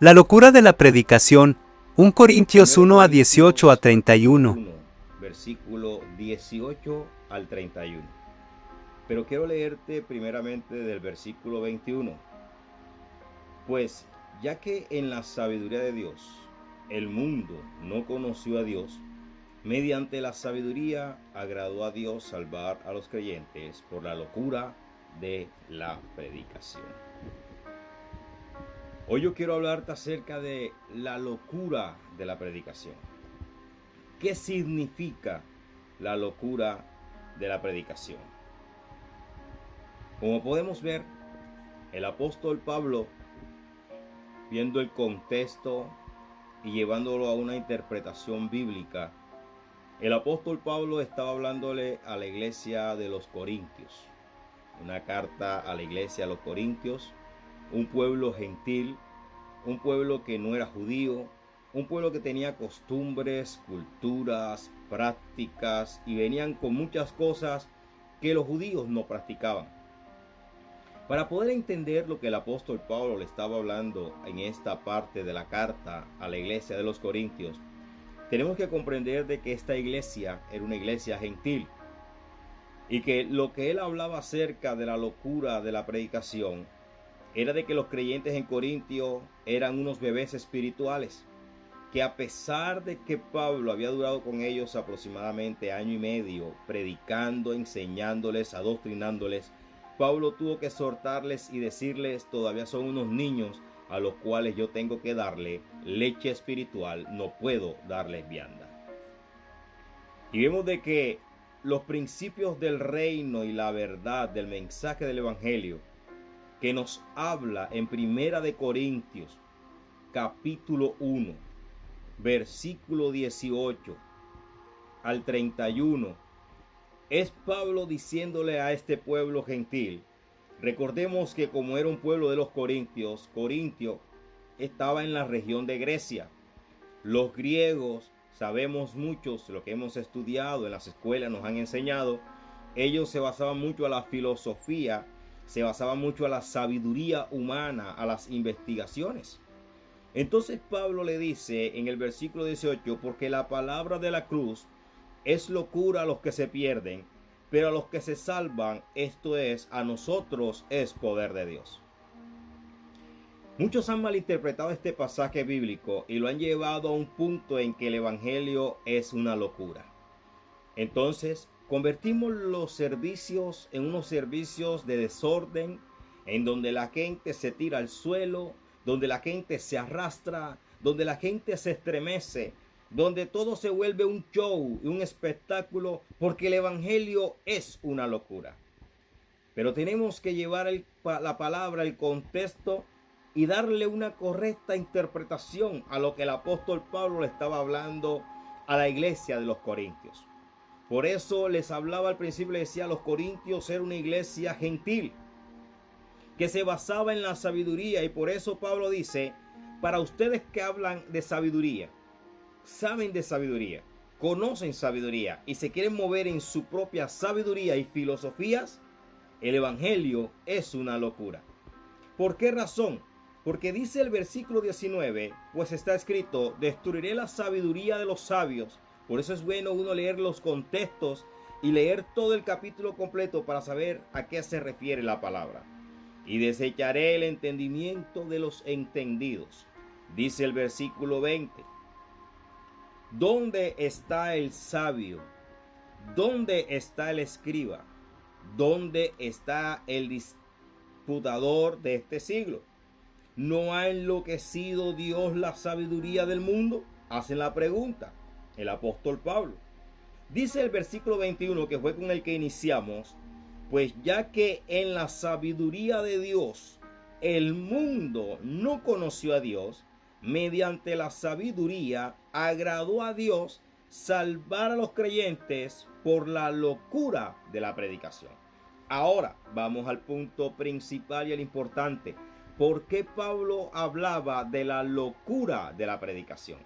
La locura de la predicación, 1 Corintios 1 1 a 18 a Corintios 31. 1, versículo 18 al 31. Pero quiero leerte primeramente del versículo 21. Pues ya que en la sabiduría de Dios el mundo no conoció a Dios, mediante la sabiduría agradó a Dios salvar a los creyentes por la locura de la predicación. Hoy yo quiero hablarte acerca de la locura de la predicación. ¿Qué significa la locura de la predicación? Como podemos ver, el apóstol Pablo, viendo el contexto y llevándolo a una interpretación bíblica, el apóstol Pablo estaba hablándole a la iglesia de los Corintios, una carta a la iglesia de los Corintios, un pueblo gentil, un pueblo que no era judío, un pueblo que tenía costumbres, culturas, prácticas y venían con muchas cosas que los judíos no practicaban. Para poder entender lo que el apóstol Pablo le estaba hablando en esta parte de la carta a la iglesia de los Corintios, tenemos que comprender de que esta iglesia era una iglesia gentil y que lo que él hablaba acerca de la locura de la predicación era de que los creyentes en Corintio eran unos bebés espirituales, que a pesar de que Pablo había durado con ellos aproximadamente año y medio, predicando, enseñándoles, adoctrinándoles, Pablo tuvo que exhortarles y decirles: todavía son unos niños a los cuales yo tengo que darle leche espiritual, no puedo darles vianda. Y vemos de que los principios del reino y la verdad del mensaje del evangelio que nos habla en Primera de Corintios, capítulo 1, versículo 18 al 31, es Pablo diciéndole a este pueblo gentil. Recordemos que como era un pueblo de los Corintios, Corintio estaba en la región de Grecia. Los griegos, sabemos muchos, lo que hemos estudiado en las escuelas nos han enseñado, ellos se basaban mucho a la filosofía, se basaban mucho a la sabiduría humana, a las investigaciones. Entonces Pablo le dice en el versículo 18: porque la palabra de la cruz es locura a los que se pierden, pero a los que se salvan, esto es, a nosotros es poder de Dios. Muchos han malinterpretado este pasaje bíblico y lo han llevado a un punto en que el evangelio es una locura. Entonces, convertimos los servicios en unos servicios de desorden, en donde la gente se tira al suelo, donde la gente se arrastra, donde la gente se estremece, donde todo se vuelve un show y un espectáculo, porque el evangelio es una locura. Pero tenemos que llevar la palabra, el contexto, y darle una correcta interpretación a lo que el apóstol Pablo le estaba hablando a la iglesia de los Corintios. Por eso les hablaba al principio, les decía: los Corintios era una iglesia gentil que se basaba en la sabiduría, y por eso Pablo dice: para ustedes que hablan de sabiduría, saben de sabiduría, conocen sabiduría y se quieren mover en su propia sabiduría y filosofías, el evangelio es una locura. ¿Por qué razón? Porque dice el versículo 19, pues está escrito: destruiré la sabiduría de los sabios. Por eso es bueno uno leer los contextos y leer todo el capítulo completo para saber a qué se refiere la palabra. Y desecharé el entendimiento de los entendidos. Dice el versículo 20. ¿Dónde está el sabio? ¿Dónde está el escriba? ¿Dónde está el disputador de este siglo? ¿No ha enloquecido Dios la sabiduría del mundo? Hacen la pregunta el apóstol Pablo. Dice el versículo 21, que fue con el que iniciamos: pues ya que en la sabiduría de Dios el mundo no conoció a Dios, mediante la sabiduría agradó a Dios salvar a los creyentes por la locura de la predicación. Ahora vamos al punto principal y el importante. ¿Por qué Pablo hablaba de la locura de la predicación?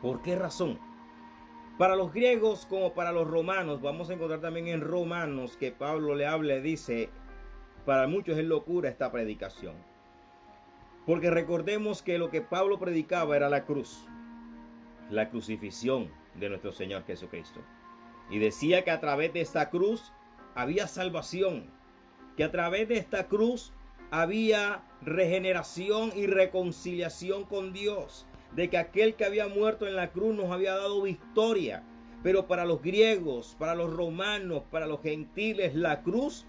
¿Por qué razón? Para los griegos como para los romanos, vamos a encontrar también en Romanos que Pablo le habla y dice: para muchos es locura esta predicación. Porque recordemos que lo que Pablo predicaba era la cruz, la crucifixión de nuestro Señor Jesucristo. Y decía que a través de esta cruz había salvación, que a través de esta cruz había regeneración y reconciliación con Dios, de que aquel que había muerto en la cruz nos había dado victoria. Pero para los griegos, para los romanos, para los gentiles, la cruz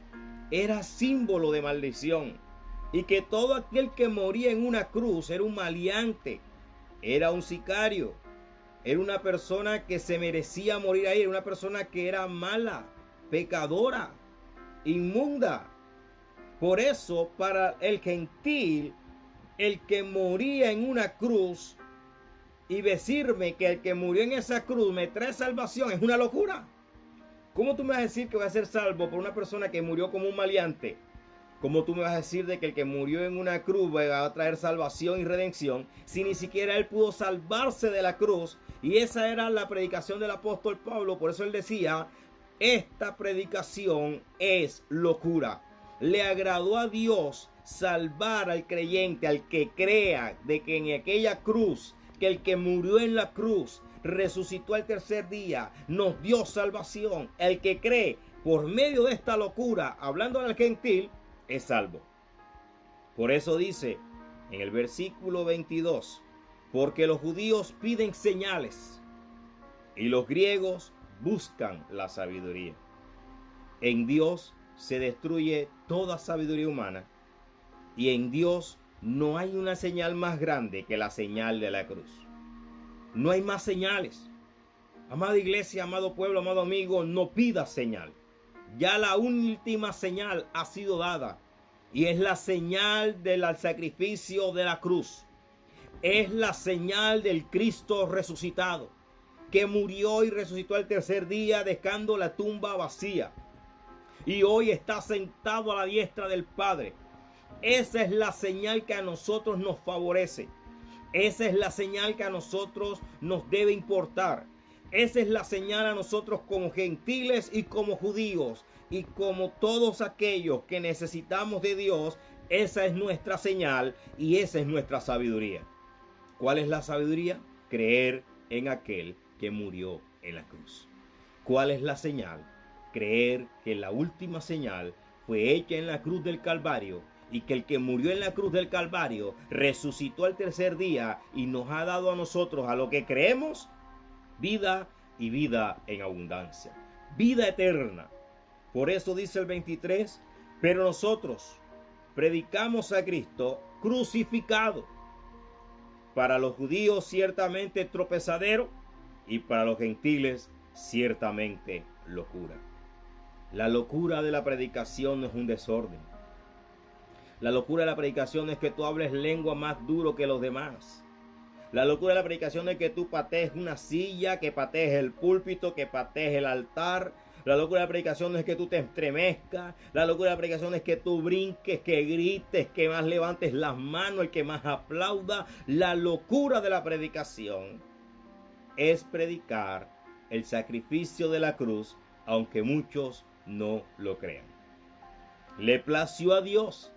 era símbolo de maldición. Y que todo aquel que moría en una cruz era un maleante, era un sicario, era una persona que se merecía morir ahí, era una persona que era mala, pecadora, inmunda. Por eso, para el gentil, el que moría en una cruz y decirme que el que murió en esa cruz me trae salvación es una locura. ¿Cómo tú me vas a decir que va a ser salvo por una persona que murió como un maleante? ¿Cómo tú me vas a decir de que el que murió en una cruz va a traer salvación y redención si ni siquiera él pudo salvarse de la cruz? Y esa era la predicación del apóstol Pablo. Por eso él decía, esta predicación es locura. Le agradó a Dios salvar al creyente, al que crea de que en aquella cruz, que el que murió en la cruz resucitó al tercer día, nos dio salvación. El que cree por medio de esta locura, hablando al gentil, es salvo. Por eso dice en el versículo 22, porque los judíos piden señales y los griegos buscan la sabiduría. En Dios se destruye toda sabiduría humana y en Dios no hay una señal más grande que la señal de la cruz. No hay más señales. Amada iglesia, amado pueblo, amado amigo, no pidas señal. Ya la última señal ha sido dada y es la señal del sacrificio de la cruz. Es la señal del Cristo resucitado, que murió y resucitó al tercer día dejando la tumba vacía. Y hoy está sentado a la diestra del Padre. Esa es la señal que a nosotros nos favorece. Esa es la señal que a nosotros nos debe importar. Esa es la señal a nosotros como gentiles y como judíos y como todos aquellos que necesitamos de Dios. Esa es nuestra señal y esa es nuestra sabiduría. ¿Cuál es la sabiduría? Creer en aquel que murió en la cruz. ¿Cuál es la señal? Creer que la última señal fue hecha en la cruz del Calvario y que el que murió en la cruz del Calvario resucitó al tercer día y nos ha dado a nosotros, a lo que creemos, vida y vida en abundancia, vida eterna. Por eso dice el 23, pero nosotros predicamos a Cristo crucificado, para los judíos ciertamente tropezadero y para los gentiles ciertamente locura. La locura de la predicación no es un desorden. La locura de la predicación es que tú hables lengua más duro que los demás. La locura de la predicación es que tú patees una silla, que patees el púlpito, que patees el altar. La locura de la predicación es que tú te estremezcas. La locura de la predicación es que tú brinques, que grites, que más levantes las manos, el que más aplauda. La locura de la predicación es predicar el sacrificio de la cruz, aunque muchos no lo crean. Le plació a Dios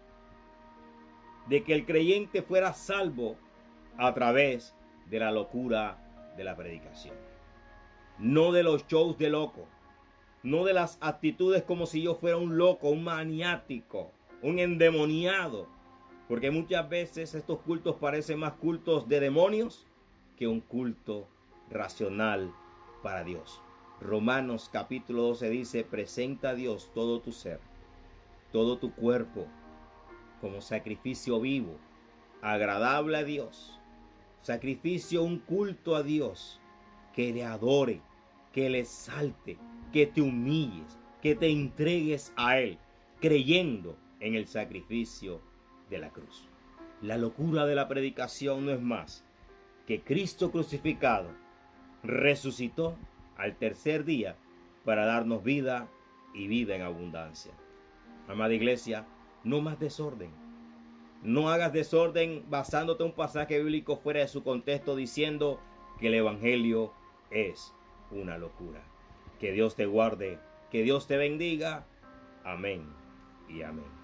de que el creyente fuera salvo a través de la locura de la predicación. No de los shows de loco, no de las actitudes como si yo fuera un loco, un maniático, un endemoniado, porque muchas veces estos cultos parecen más cultos de demonios que un culto racional para Dios. Romanos capítulo 12 dice, presenta a Dios todo tu ser, todo tu cuerpo, como sacrificio vivo, agradable a Dios, sacrificio, un culto a Dios, que le adore, que le exalte, que te humilles, que te entregues a Él, creyendo en el sacrificio de la cruz. La locura de la predicación no es más que Cristo crucificado resucitó al tercer día para darnos vida y vida en abundancia. Amada iglesia, no más desorden. No hagas desorden basándote en un pasaje bíblico fuera de su contexto diciendo que el evangelio es una locura. Que Dios te guarde, que Dios te bendiga. Amén y amén.